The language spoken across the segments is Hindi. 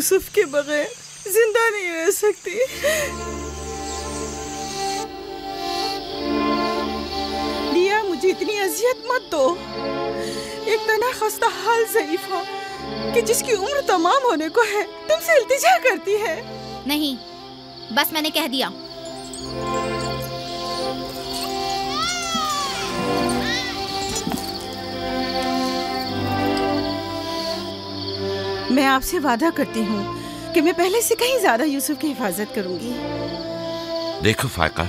यूसुफ के बगैर जिंदा नहीं रह सकती। लिया, मुझे इतनी अजियत मत दो। एक तना खस्ता हाल ज़ईफ़ा कि जिसकी उम्र तमाम होने को है तुमसे इल्तिजा करती है। नहीं, बस मैंने कह दिया। मैं आपसे वादा करती हूँ कि मैं पहले से कहीं ज्यादा यूसुफ की हिफाजत करूंगी। देखो फायका,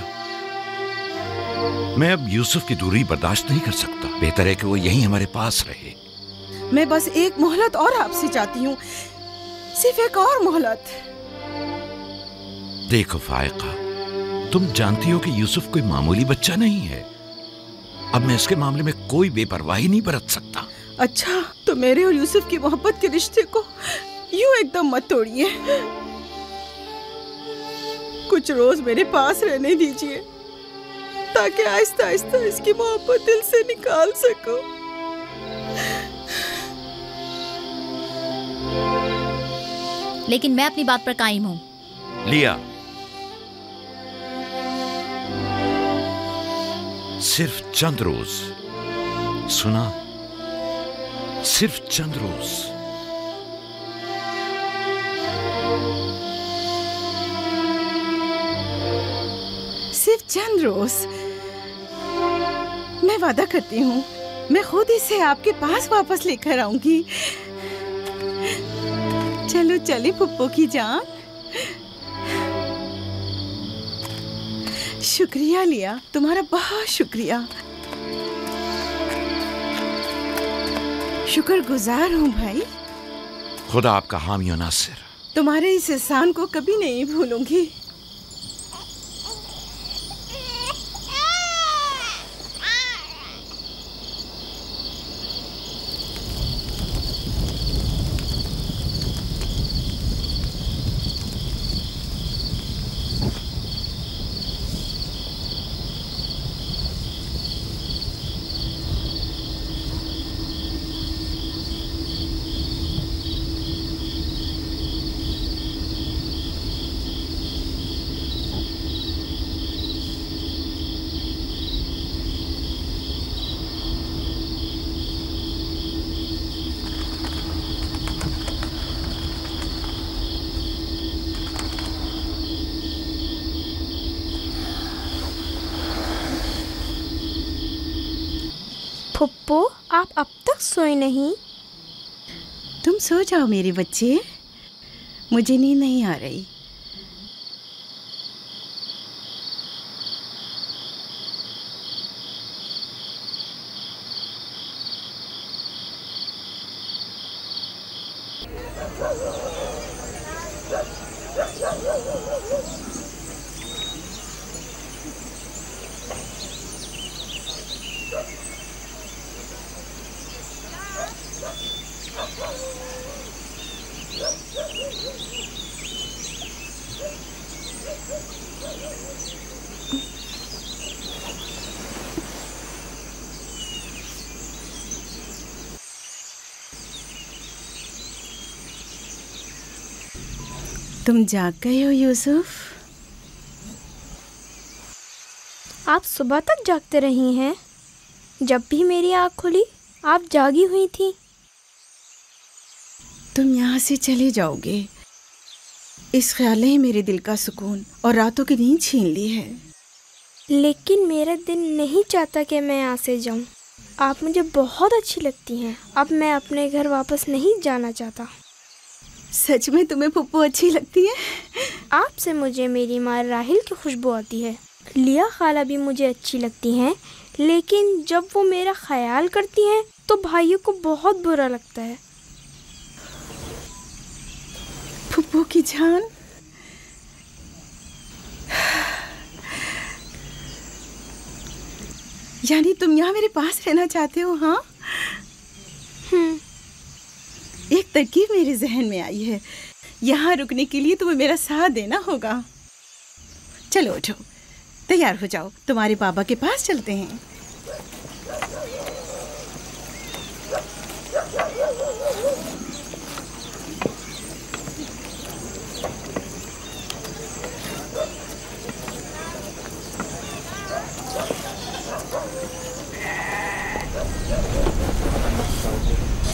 मैं अब यूसुफ की दूरी बर्दाश्त नहीं कर सकता। बेहतर है कि वो यहीं हमारे पास रहे। मैं बस एक मोहलत और आपसे चाहती हूँ, सिर्फ एक और मोहलत। देखो फायका, तुम जानती हो कि यूसुफ कोई मामूली बच्चा नहीं है। अब मैं इसके मामले में कोई बेपरवाही नहीं बरत सकता। अच्छा, तो मेरे और यूसुफ की मोहब्बत के रिश्ते को यूं एकदम मत तोड़िए। कुछ रोज मेरे पास रहने दीजिए ताकि आहिस्ता आहिस्ता इसकी मोहब्बत दिल से निकाल सकूं। लेकिन मैं अपनी बात पर कायम हूँ। लिया, सिर्फ चंद रोज, सुना, सिर्फ चंद रोज। सिर्फ चंद रोज? मैं वादा करती हूँ, मैं खुद इसे आपके पास वापस लेकर आऊंगी। चलो चले पुप्पो की जान। शुक्रिया लिया, तुम्हारा बहुत शुक्रिया। शुक्रगुजार हूँ भाई। खुदा आपका हामी और नासिर। तुम्हारे इस एहसान को कभी नहीं भूलूंगी। फुप्पो, आप अब तक सोए नहीं? तुम सो जाओ मेरे बच्चे, मुझे नींद नहीं आ रही। तुम जाग गए हो यूसुफ? आप सुबह तक जागते रही हैं? जब भी मेरी आँख खुली आप जागी हुई थी। तुम यहाँ से चले जाओगे, इस ख्याल ने मेरे दिल का सुकून और रातों की नींद छीन ली है। लेकिन मेरा दिल नहीं चाहता कि मैं यहाँ से जाऊँ। आप मुझे बहुत अच्छी लगती हैं। अब मैं अपने घर वापस नहीं जाना चाहता। सच में तुम्हें पुप्पो अच्छी लगती है? आपसे मुझे मेरी माँ राहिल की खुशबू आती है। लिया खाला भी मुझे अच्छी लगती हैं, लेकिन जब वो मेरा ख्याल करती हैं तो भाइयों को बहुत बुरा लगता है। पुप्पो की जान, यानी तुम यहाँ मेरे पास रहना चाहते हो? हाँ, एक तरकीब मेरे जहन में आई है। यहाँ रुकने के लिए तुम्हें मेरा साथ देना होगा। चलो उठो, तैयार हो जाओ, तुम्हारे बाबा के पास चलते हैं।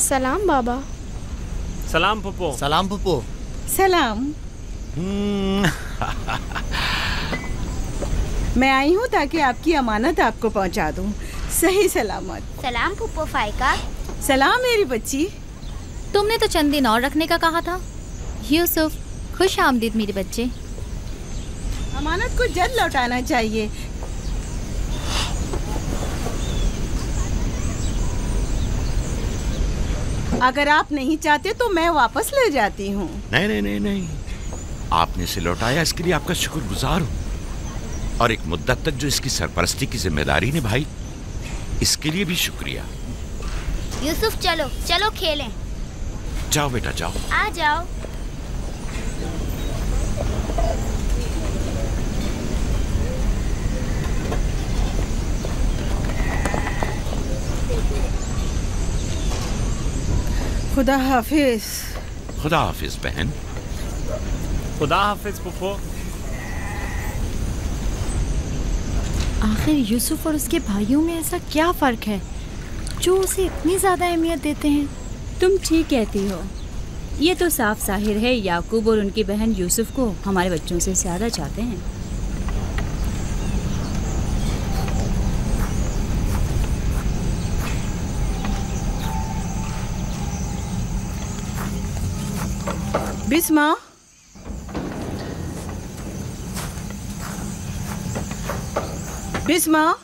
सलाम बाबा। सलाम पप्पो। सलाम पप्पो। सलाम। मैं आई हूँ ताकि आपकी अमानत आपको पहुँचा दूँ सही सलामत। सलाम पुप्पो फाइका। सलाम मेरी बच्ची। तुमने तो चंद दिन और रखने का कहा था। यूसुफ, खुश आमदीद मेरे बच्चे। अमानत को जल्द लौटाना चाहिए। अगर आप नहीं चाहते तो मैं वापस ले जाती हूँ। नहीं नहीं नहीं नहीं, आपने इसे लौटाया इसके लिए आपका शुक्रगुजार हूँ, और एक मुद्दत तक जो इसकी सरपरस्ती की जिम्मेदारी निभाई इसके लिए भी शुक्रिया। यूसुफ चलो चलो खेलें। जाओ बेटा जाओ। आ जाओ। खुदा हाफिज। खुदा हाफिज बहन। खुदा हाफिज पुप्पो। आखिर यूसुफ और उसके भाइयों में ऐसा क्या फर्क है जो उसे इतनी ज्यादा अहमियत देते हैं? तुम ठीक कहती हो। ये तो साफ जाहिर है याकूब और उनकी बहन यूसुफ को हमारे बच्चों से ज्यादा चाहते हैं। बिस्मा, बिस्मा।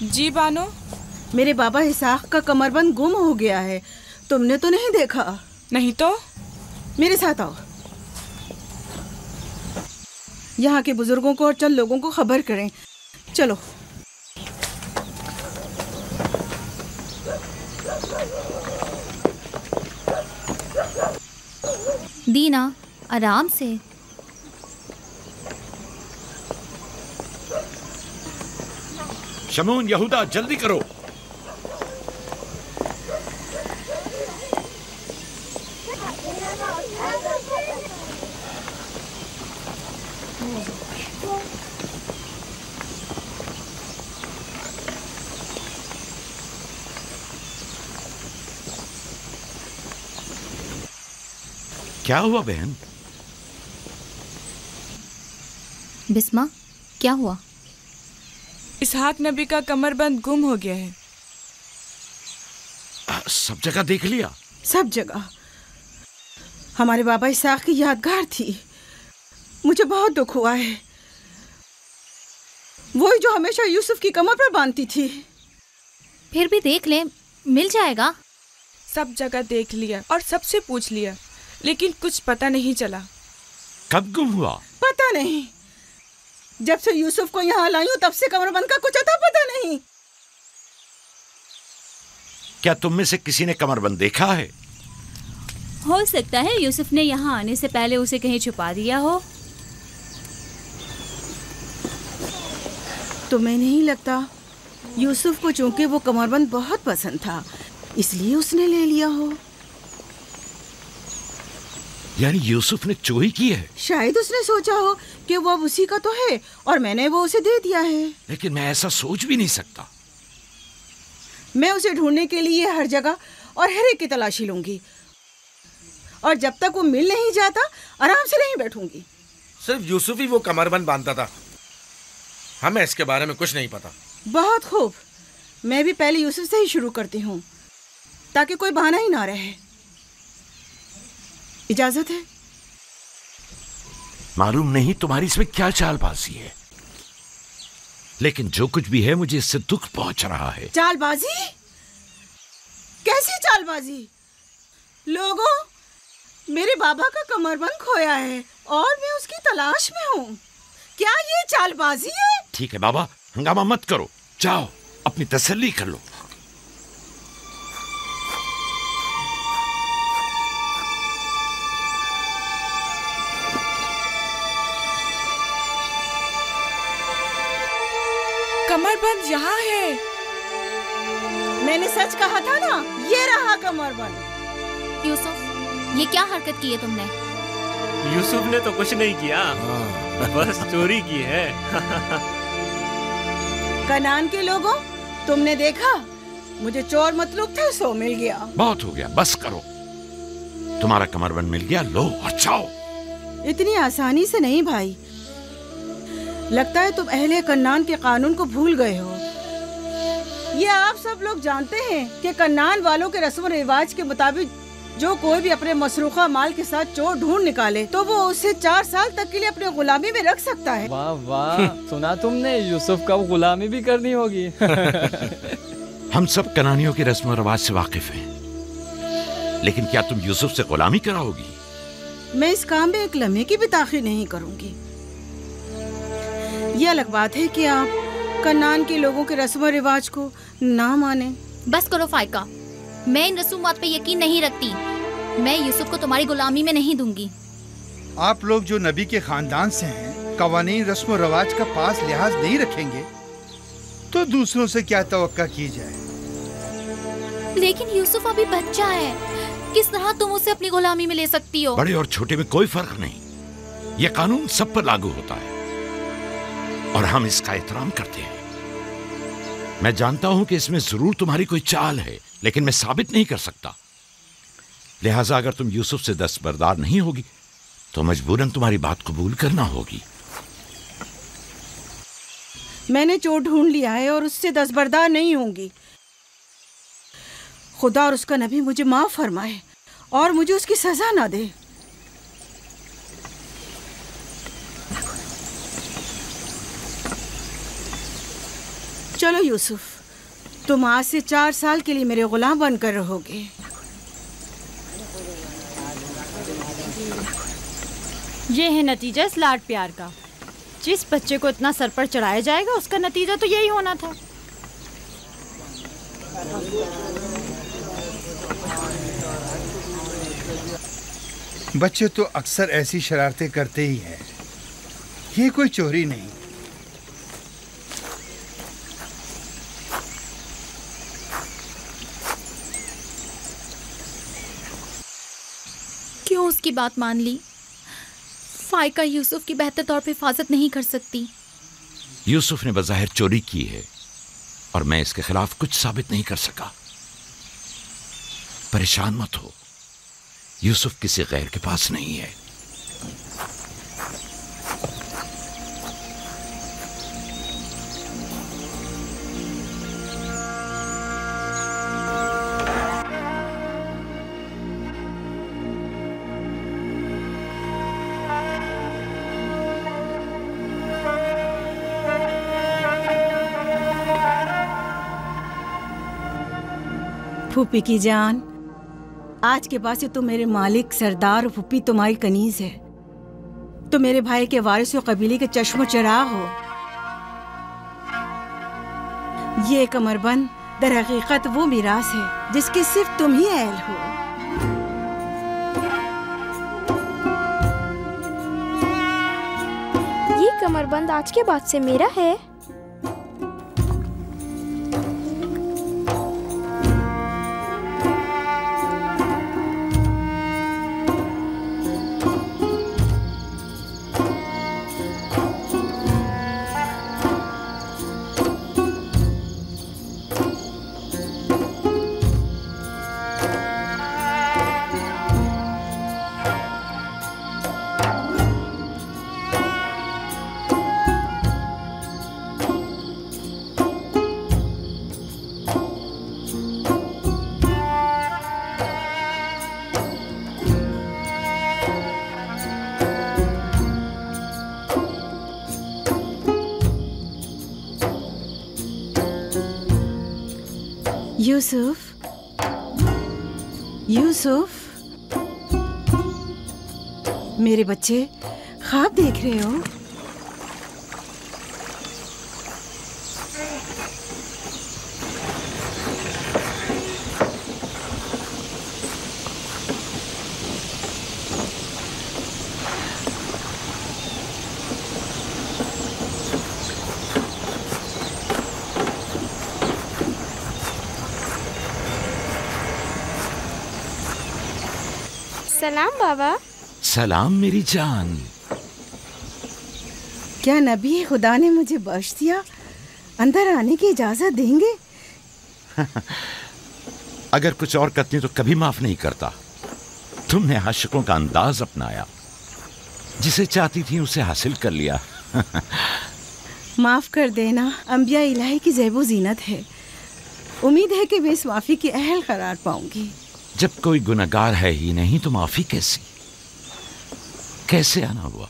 जी बानो। मेरे बाबा इसाक का कमरबंद गुम हो गया है। तुमने तो नहीं देखा? नहीं तो। मेरे साथ आओ। यहाँ के बुजुर्गों को और चंद लोगों को खबर करें। चलो। दीना, आराम से। शमून, यहूदा, जल्दी करो। क्या हुआ बहन? बिस्मा, क्या हुआ? इसहाक नबी का कमरबंद गुम हो गया है। सब जगह देख लिया? सब जगह। हमारे बाबा इसाक की यादगार थी। मुझे बहुत दुख हुआ है। वही जो हमेशा यूसुफ की कमर पर बांधती थी। फिर भी देख ले, मिल जाएगा। सब जगह देख लिया और सबसे पूछ लिया, लेकिन कुछ पता नहीं चला। कब गुम हुआ? पता नहीं। जब से यूसुफ को यहाँ लाई हूँ तब से कमरबंद का कुछ अता पता नहीं। क्या तुम में से किसी ने कमरबंद देखा है? हो सकता है यूसुफ ने यहाँ आने से पहले उसे कहीं छुपा दिया हो। तुम्हें नहीं लगता यूसुफ को चूंकि वो कमरबंद बहुत पसंद था इसलिए उसने ले लिया हो? यानी यूसुफ ने चोरी की है? शायद उसने सोचा हो कि वो अब उसी का तो है और मैंने वो उसे दे दिया है। लेकिन मैं ऐसा सोच भी नहीं सकता। मैं उसे ढूंढने के लिए हर जगह और हर एक की तलाशी लूंगी, और जब तक वो मिल नहीं जाता आराम से नहीं बैठूंगी। सिर्फ यूसुफ ही वो कमरबंद बांधता था, हमें इसके बारे में कुछ नहीं पता। बहुत खूब। मैं भी पहले यूसुफ से ही शुरू करती हूँ ताकि कोई बहाना ही ना रहे। इजाजत है? मालूम नहीं तुम्हारी इसमें क्या चालबाजी है, लेकिन जो कुछ भी है मुझे इससे दुख पहुंच रहा है। चालबाजी? कैसी चालबाजी? लोगों, मेरे बाबा का कमरबंद खोया है और मैं उसकी तलाश में हूँ। क्या ये चालबाजी है? ठीक है बाबा, हंगामा मत करो, जाओ अपनी तसल्ली कर लो। कमरबंद यहाँ है। मैंने सच कहा था ना, ये रहा कमरबंद। यूसुफ, ये क्या हरकत की है तुमने? यूसुफ ने तो कुछ नहीं किया, बस चोरी की है। कनान के लोगों, तुमने देखा मुझे चोर मतलूब था, सो मिल गया। बहुत हो गया, बस करो। तुम्हारा कमरबंद मिल गया, लो और जाओ। इतनी आसानी से नहीं भाई, लगता है तुम अहले कन्नान के कानून को भूल गए हो। ये आप सब लोग जानते हैं कि कन्नान वालों के रस्म रिवाज के मुताबिक जो कोई भी अपने मसरूखा माल के साथ चोर ढूंढ निकाले तो वो उसे 4 साल तक के लिए अपने गुलामी में रख सकता है। वाह वाह, सुना तुमने, यूसुफ का गुलामी भी करनी होगी। हम सब कनानियों के रस्म रिवाज से वाकिफ हैं, लेकिन क्या तुम यूसुफ से गुलामी कराओगी? मैं इस काम में एक लम्हे की भी ताखीर नहीं करूंगी। ये अलग बात है कि आप कन्नान के लोगों के रस्म रिवाज को ना माने। बस करो फाइका, मैं इन रसूमात पे यकीन नहीं रखती। मैं यूसुफ को तुम्हारी गुलामी में नहीं दूंगी। आप लोग जो नबी के खानदान से हैं, कवानीन रस्म रवाज का पास लिहाज नहीं रखेंगे तो दूसरों से क्या तवक्का की जाए। लेकिन यूसुफ अभी बच्चा है, किस तरह तुम उसे अपनी गुलामी में ले सकती हो? बड़े और छोटे में कोई फर्क नहीं, ये कानून सब पर लागू होता है और हम इसका एहतराम करते हैं। मैं जानता हूं कि इसमें जरूर तुम्हारी कोई चाल है, लेकिन मैं साबित नहीं कर सकता। लिहाजा अगर तुम यूसुफ से दस्तबरदार नहीं होगी तो मजबूरन तुम्हारी बात कबूल करना होगी। मैंने चोर ढूंढ लिया है और उससे दस्तबरदार नहीं होंगी। खुदा और उसका नबी मुझे माफ फरमाए और मुझे उसकी सजा ना दे। चलो यूसुफ, तुम आज से 4 साल के लिए मेरे गुलाम बनकर रहोगे। ये है नतीजा इस लाड प्यार का। जिस बच्चे को इतना सर पर चढ़ाया जाएगा उसका नतीजा तो यही होना था। बच्चे तो अक्सर ऐसी शरारतें करते ही हैं, ये कोई चोरी नहीं। क्यों उसकी बात मान ली? फाइका यूसुफ की बेहतर तौर पे हिफाजत नहीं कर सकती। यूसुफ ने बज़ाहिर चोरी की है और मैं इसके खिलाफ कुछ साबित नहीं कर सका। परेशान मत हो, यूसुफ किसी गैर के पास नहीं है। फूफी की जान, आज के बाद से तुम मेरे मालिक सरदार, फूफी तुम्हारी कनीज है। तुम मेरे भाई के वारिस और कबीले के चश्मो चराग हो। ये कमरबंद दर हकीकत वो मिरास है जिसके सिर्फ तुम ही अहल हो। ये कमरबंद आज के बाद से मेरा है। यूसुफ, यूसुफ, मेरे बच्चे ख्वाब देख रहे हो? सलाम बाबा। सलाम मेरी जान। क्या नबी खुदा ने मुझे बख्श दिया? अंदर आने की इजाजत देंगे? अगर कुछ और करती तो कभी माफ नहीं करता। तुमने आशिकों का अंदाज अपनाया, जिसे चाहती थी उसे हासिल कर लिया। माफ कर देना अंबिया इलाही की ज़ैबो ज़ीनत है। उम्मीद है कि मैं इस माफी की अहल करार पाऊंगी। जब कोई गुनहगार है ही नहीं तो माफी कैसे आना हुआ?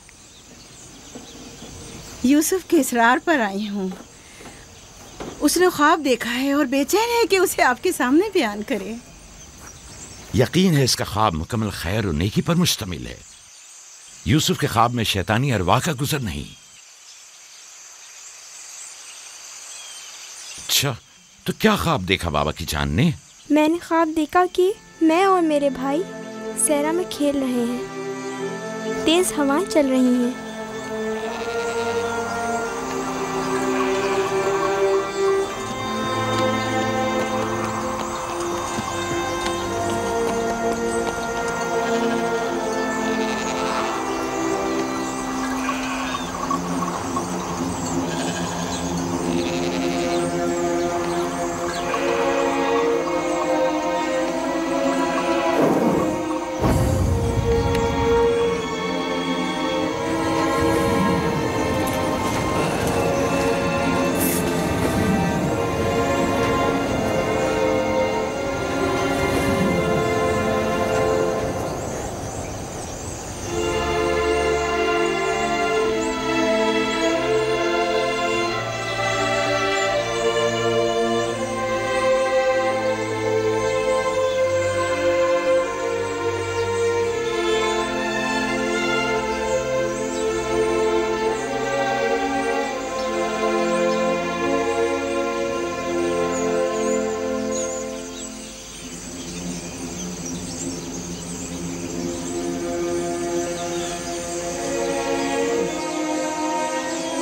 यूसुफ के इसरार पर आई हूँ। उसने ख्वाब देखा है और बेचैन है कि उसे आपके सामने बयान करे। यकीन है इसका ख्वाब मुकम्मल खैर और नेकी पर मुश्तमिल है। यूसुफ के ख्वाब में शैतानी अरवाह का गुजर नहीं। अच्छा, तो क्या ख्वाब देखा बाबा की जान ने? मैंने ख्वाब देखा कि मैं और मेरे भाई सहरा में खेल रहे हैं। तेज हवाएं चल रही हैं।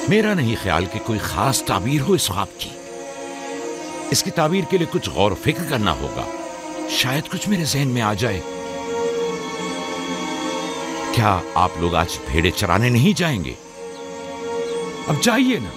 मेरा नहीं ख्याल कि कोई खास ताबीर हो इस ख्वाब की। इसकी ताबीर के लिए कुछ गौर फिक्र करना होगा। शायद कुछ मेरे जहन में आ जाए। क्या आप लोग आज भेड़े चराने नहीं जाएंगे? अब जाइए ना।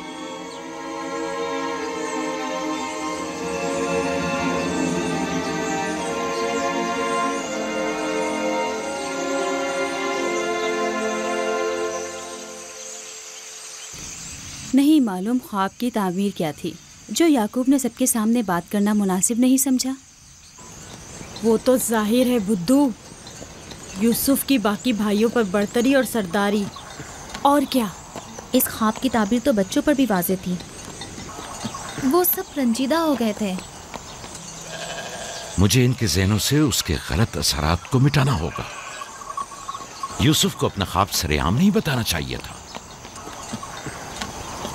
नहीं मालूम ख्वाब की ताबीर क्या थी जो याकूब ने सबके सामने बात करना मुनासिब नहीं समझा। वो तो जाहिर है बुद्धू, यूसुफ की बाकी भाइयों पर बर्तरी और सरदारी। और क्या? इस ख्वाब की ताबीर तो बच्चों पर भी वाज़ेह थी। वो सब रंजीदा हो गए थे। मुझे इनके ज़हनों से उसके गलत असरात को मिटाना होगा। यूसुफ को अपना ख्वाब सरेआम नहीं बताना चाहिए था।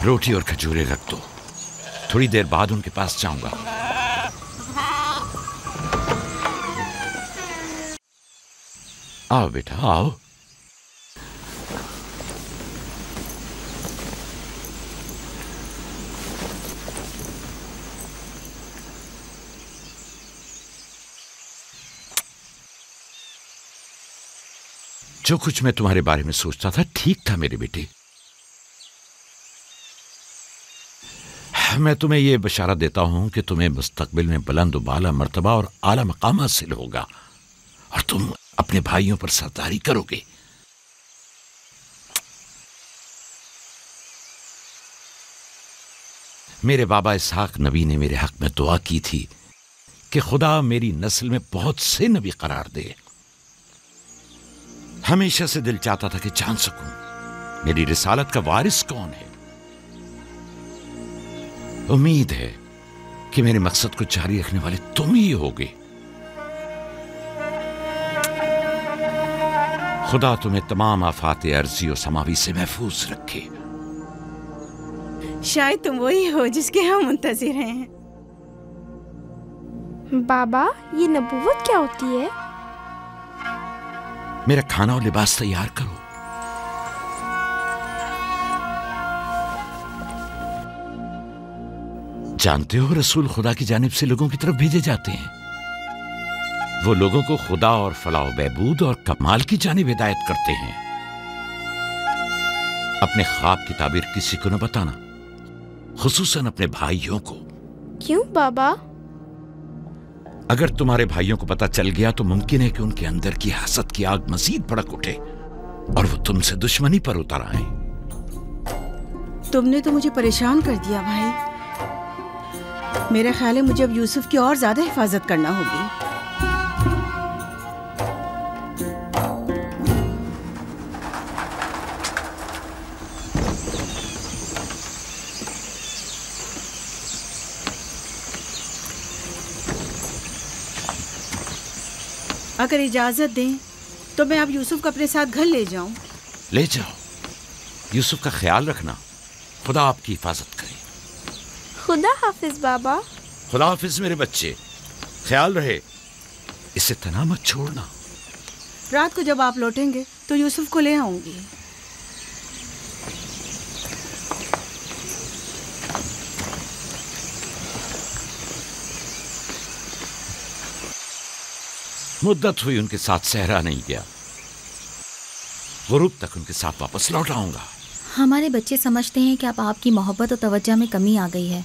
रोटी और खजूरें रख दो, थोड़ी देर बाद उनके पास जाऊंगा। आओ बेटा आओ। जो कुछ मैं तुम्हारे बारे में सोचता था ठीक था मेरे बेटे। मैं तुम्हें यह बशारत देता हूं कि तुम्हें मुस्तकबिल में बुलंद बाला मर्तबा और आला मकाम हासिल होगा और तुम अपने भाइयों पर सरदारी करोगे। मेरे बाबा इसहाक नबी ने मेरे हक में दुआ की थी कि खुदा मेरी नस्ल में बहुत से नबी करार दे। हमेशा से दिल चाहता था कि जान सकूं मेरी रिसालत का वारिस कौन है। उम्मीद है कि मेरे मकसद को जारी रखने वाले तुम ही होगे। खुदा तुम्हें तमाम आफात अर्जी और समावी से महफूज रखे। शायद तुम वही हो जिसके हम मुंतजिर हैं। बाबा, ये नबूवत क्या होती है? मेरा खाना और लिबास तैयार करो। जानते हो रसूल खुदा की जानिब से लोगों की तरफ भेजे जाते हैं। वो लोगों को खुदा और फलाह बहबूद और कमाल की जानिब हिदायत करते हैं। अपने ख्वाब की ताबीर किसी को न बताना। खुसूसन अपने भाइयों को। क्यों बाबा? अगर तुम्हारे भाइयों को पता चल गया तो मुमकिन है कि उनके अंदर की हसद की आग मजीद भड़क उठे और वो तुमसे दुश्मनी पर उतर आए। तुमने तो मुझे परेशान कर दिया भाई। मेरा ख्याल है मुझे अब यूसुफ की और ज्यादा हिफाजत करना होगी। अगर इजाजत दें तो मैं अब यूसुफ को अपने साथ घर ले जाऊं। ले जाओ। यूसुफ का ख्याल रखना। खुदा आपकी हिफाजत करे। खुदा हाफिज बाबा। खुदा हाफिज मेरे बच्चे। ख्याल रहे, इसे तना मत छोड़ना। रात को जब आप लौटेंगे तो यूसुफ को ले आऊंगी। मुद्दत हुई उनके साथ सहरा नहीं गया। गुरूब तक उनके साथ वापस लौट आऊंगा। हमारे बच्चे समझते हैं कि अब आपकी मोहब्बत और तवज्जो में कमी आ गई है।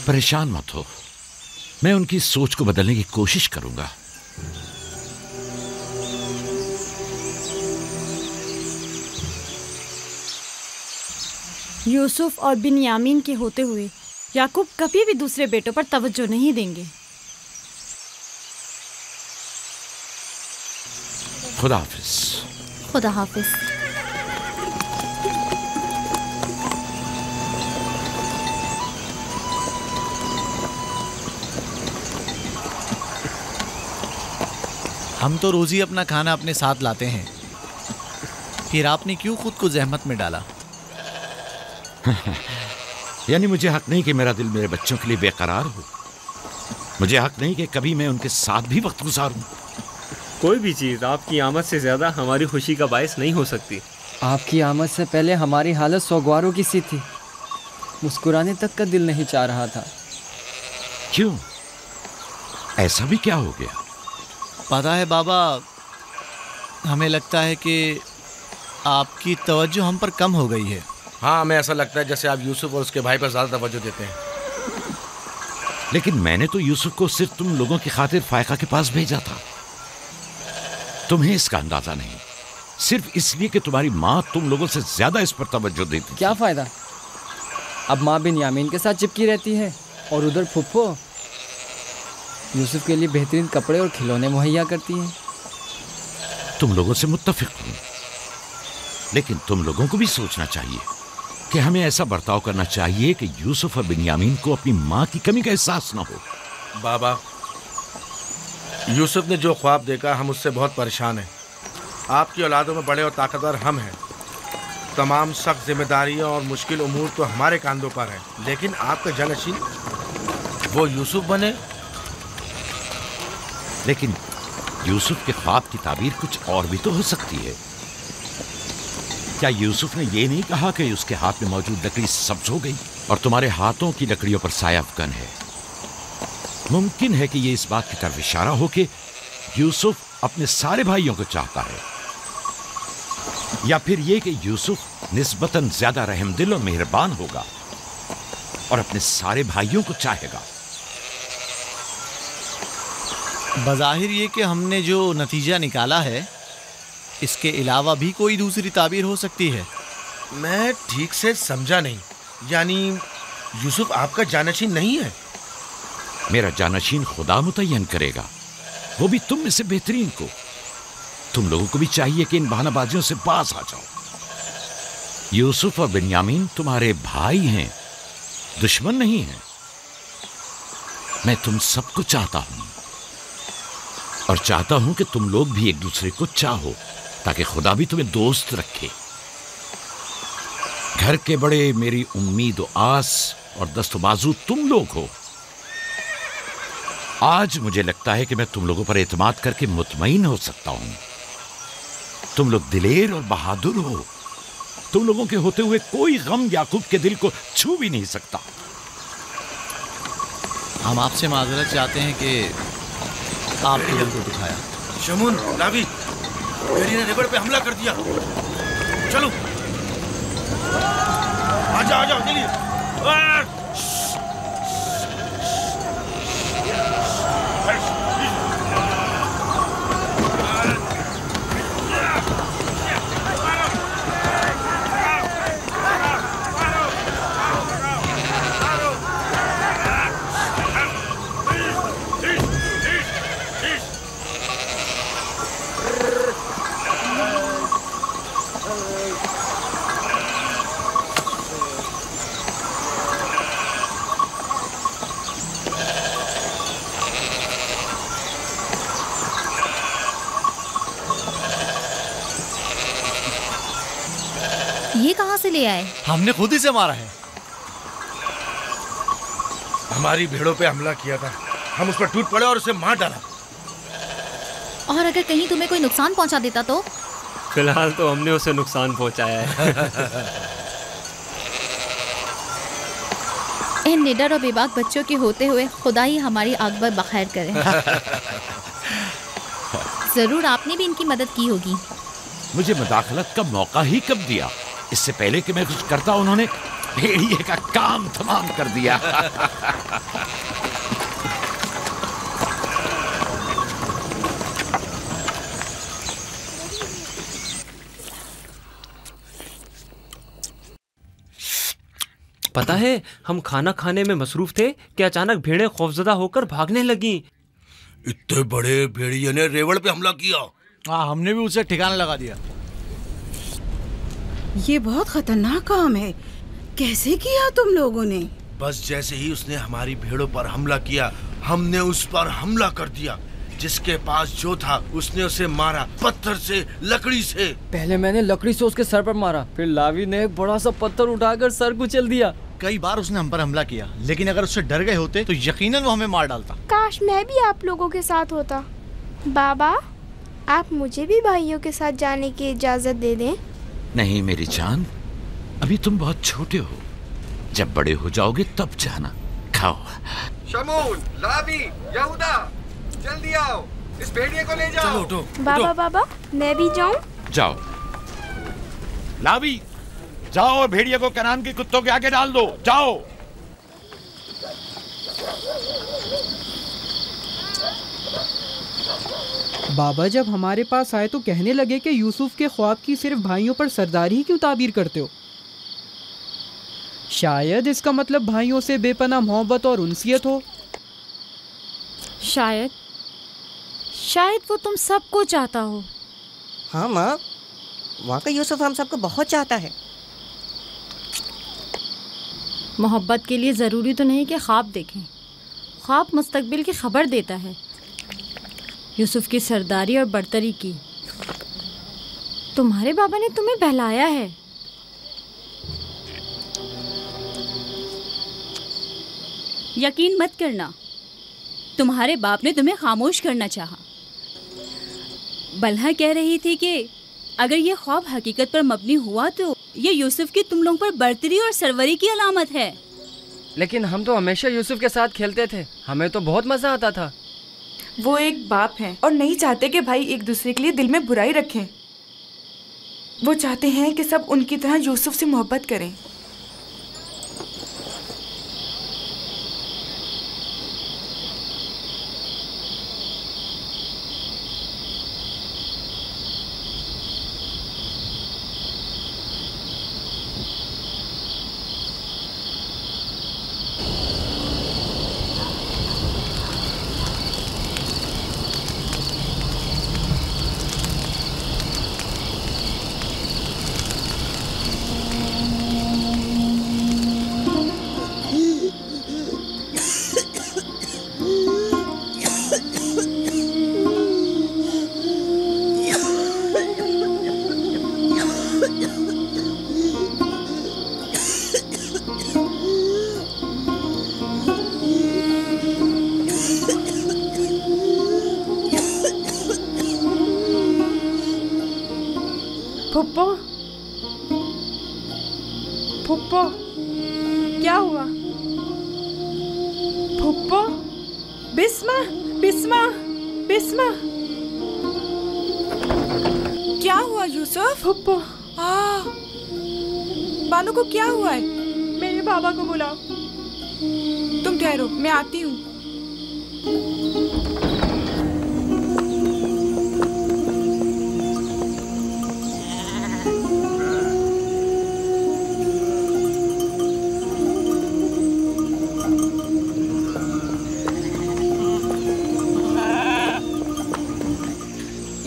परेशान मत हो, मैं उनकी सोच को बदलने की कोशिश करूंगा। यूसुफ और बिन्यामीन के होते हुए याकूब कभी भी दूसरे बेटों पर तवज्जो नहीं देंगे। खुदा हाफिज। खुदा हाफिज। हम तो रोज ही अपना खाना अपने साथ लाते हैं, फिर आपने क्यों खुद को जहमत में डाला? यानी मुझे हक नहीं कि मेरा दिल मेरे बच्चों के लिए बेकरार हो। मुझे हक नहीं कि कभी मैं उनके साथ भी वक्त गुजारूं। कोई भी चीज़ आपकी आमद से ज़्यादा हमारी खुशी का बायस नहीं हो सकती। आपकी आमद से पहले हमारी हालत सोगवारों की सी थी। मुस्कुराने तक का दिल नहीं चाह रहा था। क्यों? ऐसा भी क्या हो गया? पता है बाबा, हमें लगता है कि आपकी तवज्जो हम पर कम हो गई है। हाँ, हमें ऐसा लगता है जैसे आप यूसुफ और उसके भाई पर ज़्यादा तवज्जो देते हैं। लेकिन मैंने तो यूसुफ को सिर्फ तुम लोगों की खातिर फायका के पास भेजा था। तुम्हें इसका अंदाजा नहीं, सिर्फ इसलिए कि तुम्हारी माँ तुम लोगों से ज्यादा इस पर तवज्जो देती। क्या फायदा? अब माँ बिन्यामीन के साथ चिपकी रहती है और उधर फुफ्फो यूसुफ के लिए बेहतरीन कपड़े और खिलौने मुहैया करती हैं। तुम लोगों से मुत्तफिक हूं, लेकिन तुम लोगों को भी सोचना चाहिए कि हमें ऐसा बर्ताव करना चाहिए कि यूसुफ और बिन्यामीन को अपनी माँ की कमी का एहसास न हो। बाबा, यूसुफ ने जो ख्वाब देखा, हम उससे बहुत परेशान हैं। आपकी औलादों में बड़े और ताकतवर हम हैं। तमाम सख्त जिम्मेदारियां और मुश्किल उमूर तो हमारे कांधों पर हैं, लेकिन आपका जानशीन वो यूसुफ बने। लेकिन यूसुफ के ख्वाब की ताबीर कुछ और भी तो हो सकती है। क्या यूसुफ ने ये नहीं कहा कि उसके हाथ में मौजूद लकड़ी सब्ज हो गई और तुम्हारे हाथों की लकड़ियों पर साया अफगन है? मुमकिन है कि ये इस बात की तरफ इशारा हो कि यूसुफ अपने सारे भाइयों को चाहता है, या फिर ये कि यूसुफ निस्बतन ज्यादा रहमदिल और मेहरबान होगा और अपने सारे भाइयों को चाहेगा। बज़ाहिर ये कि हमने जो नतीजा निकाला है, इसके अलावा भी कोई दूसरी ताबीर हो सकती है। मैं ठीक से समझा नहीं। यानी यूसुफ आपका जानशीन नहीं है? मेरा जानशीन खुदा मुतय्यन करेगा, वो भी तुम में से बेहतरीन को। तुम लोगों को भी चाहिए कि इन बहानाबाजियों से बाज आ जाओ। यूसुफ और बिन्यामीन तुम्हारे भाई हैं, दुश्मन नहीं हैं। मैं तुम सबको चाहता हूं और चाहता हूं कि तुम लोग भी एक दूसरे को चाहो, ताकि खुदा भी तुम्हें दोस्त रखे। घर के बड़े मेरी उम्मीद और आस और दस्तबाजू तुम लोग हो। आज मुझे लगता है कि मैं तुम लोगों पर एतमाद करके मुतमईन हो सकता हूं। तुम लोग दिलेर और बहादुर हो। तुम लोगों के होते हुए कोई गम याकूब के दिल को छू भी नहीं सकता। हम आपसे माजरत चाहते हैं कि आपके दिल को दुखाया। शमून, लावी, मेरी ने रिवर पे हमला कर दिया। चलो। आ जाओ जल्दी। ये कहाँ से ले आए? हमने खुद ही से मारा है। हमारी भेड़ों पे हमला किया था, हम उस पर टूट पड़े और उसे मार डाला। और अगर कहीं तुम्हें कोई नुकसान पहुंचा देता तो? फिलहाल तो हमने उसे नुकसान पहुंचाया है। इन निडर और बेबाक बच्चों के होते हुए खुदा ही हमारी आकबर बखैर करे। जरूर आपने भी इनकी मदद की होगी। मुझे मुदाखलत का मौका ही कब दिया? इससे पहले कि मैं कुछ करता उन्होंने भेड़िए का काम तमाम कर दिया। पता है, हम खाना खाने में मसरूफ थे कि अचानक भेड़ें खौफजदा होकर भागने लगी। इतने बड़े भेड़िए ने रेवड़ पे हमला किया। हाँ, हमने भी उसे ठिकाना लगा दिया। ये बहुत खतरनाक काम है। कैसे किया तुम लोगों ने? बस जैसे ही उसने हमारी भेड़ों पर हमला किया, हमने उस पर हमला कर दिया। जिसके पास जो था उसने उसे मारा, पत्थर से, लकड़ी से। पहले मैंने लकड़ी से उसके सर पर मारा, फिर लावी ने एक बड़ा सा पत्थर उठाकर सर कुचल दिया। कई बार उसने हम पर हमला किया, लेकिन अगर उससे डर गए होते तो यकीनन वो हमें मार डालता। काश मैं भी आप लोगों के साथ होता। बाबा, आप मुझे भी भाइयों के साथ जाने की इजाजत दे दें। नहीं मेरी जान, अभी तुम बहुत छोटे हो। जब बड़े हो जाओगे तब जाना। खाओ। शमून, लावी, यहूदा, जल्दी आओ, इस भेड़िए को ले जाओ। चलो उठो। बाबा बाबा, मैं भी जाऊं? जाओ। लावी, जाओ और भेड़िए को कनान के कुत्तों के आगे डाल दो। जाओ। बाबा जब हमारे पास आए तो कहने लगे कि यूसुफ के ख्वाब की सिर्फ भाइयों पर सरदारी ही क्यों ताबीर करते हो? शायद इसका मतलब भाइयों से बेपनाह मोहब्बत और उनसियत हो। शायद वो तुम सबको चाहता हो। हाँ माँ, वाकई यूसुफ हम सबको बहुत चाहता है। मोहब्बत के लिए ज़रूरी तो नहीं कि ख्वाब देखें। ख्वाब मुस्तकबिल की खबर देता है। यूसुफ की सरदारी और बरतरी की। तुम्हारे बाबा ने तुम्हें बहलाया है। यकीन मत करना, तुम्हारे बाप ने तुम्हें खामोश करना चाहा। बल्हा कह रही थी कि अगर ये ख्वाब हकीकत पर मबनी हुआ तो ये यूसुफ की तुम लोगों पर बरतरी और सरवरी की अलामत है। लेकिन हम तो हमेशा यूसुफ के साथ खेलते थे, हमें तो बहुत मजा आता था। वो एक बाप हैं और नहीं चाहते कि भाई एक दूसरे के लिए दिल में बुराई रखें। वो चाहते हैं कि सब उनकी तरह यूसुफ से मोहब्बत करें। फुप्पो, फुप्पो, क्या हुआ? फुप्पो, बिस्मा, बिस्मा, बिस्मा, क्या हुआ यूसुफ? फुप्पो, बानू को क्या हुआ है? बाबा को बुलाओ। तुम ठहरो, मैं आती हूँ।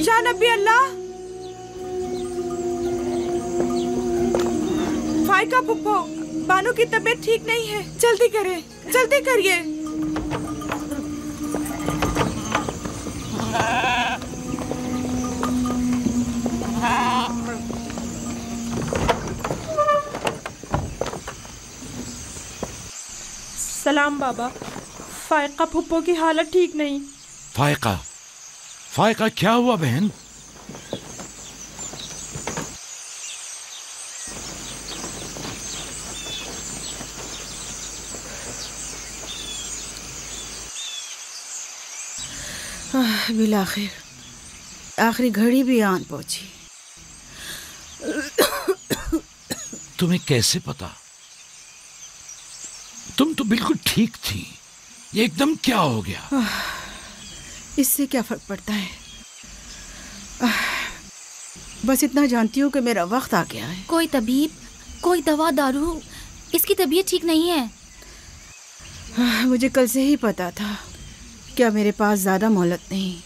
या नबी अल्लाह, फाइका पुप्पो, बानो की तबीयत ठीक नहीं है, जल्दी करें, जल्दी करिए। सलाम बाबा, फाइका पुप्पो की हालत ठीक नहीं। फाइका, फाइका क्या हुआ बहन? बिलाखिर आखिरी घड़ी भी आन पहुंची। तुम्हें कैसे पता? तुम तो बिल्कुल ठीक थी, ये एकदम क्या हो गया? इससे क्या फर्क पड़ता है? बस इतना जानती हूँ कि मेरा वक्त आ गया है। कोई तबीब, कोई दवा दारू, इसकी तबीयत ठीक नहीं है। मुझे कल से ही पता था, क्या मेरे पास ज्यादा मोहलत नहीं।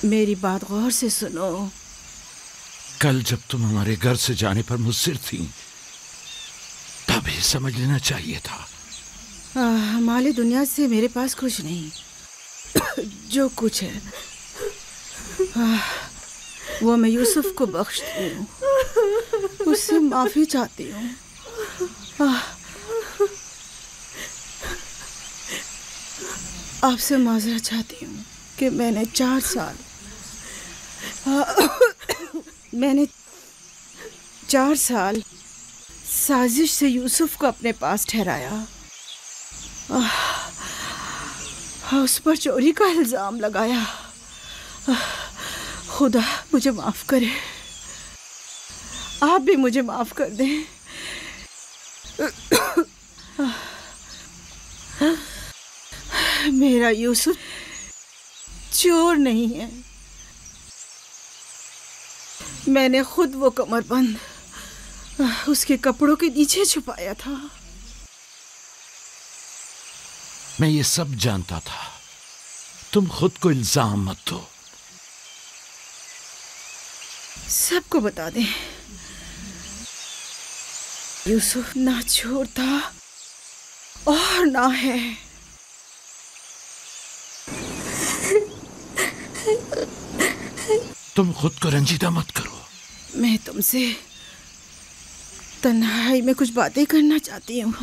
मेरी बात गौर से सुनो। कल जब तुम हमारे घर से जाने पर मुझसे थी, तभी समझ लेना चाहिए था। माले दुनिया से मेरे पास कुछ नहीं। जो कुछ है वो मैं यूसुफ को बख्शती हूँ, उससे माफी चाहती हूँ। आपसे माजरत चाहती हूँ कि मैंने 4 साल साजिश से यूसुफ को अपने पास ठहराया, उस पर चोरी का इल्जाम लगाया। खुदा मुझे माफ करे, आप भी मुझे माफ कर दें। मेरा यूसुफ चोर नहीं है, मैंने खुद वो कमरबंद उसके कपड़ों के नीचे छुपाया था। मैं ये सब जानता था, तुम खुद को इल्जाम मत दो। सबको बता दें, यूसुफ ना चोर था और ना है। तुम खुद को रंजीदा मत करो। मैं तुमसे तन्हाई में कुछ बातें करना चाहती हूँ।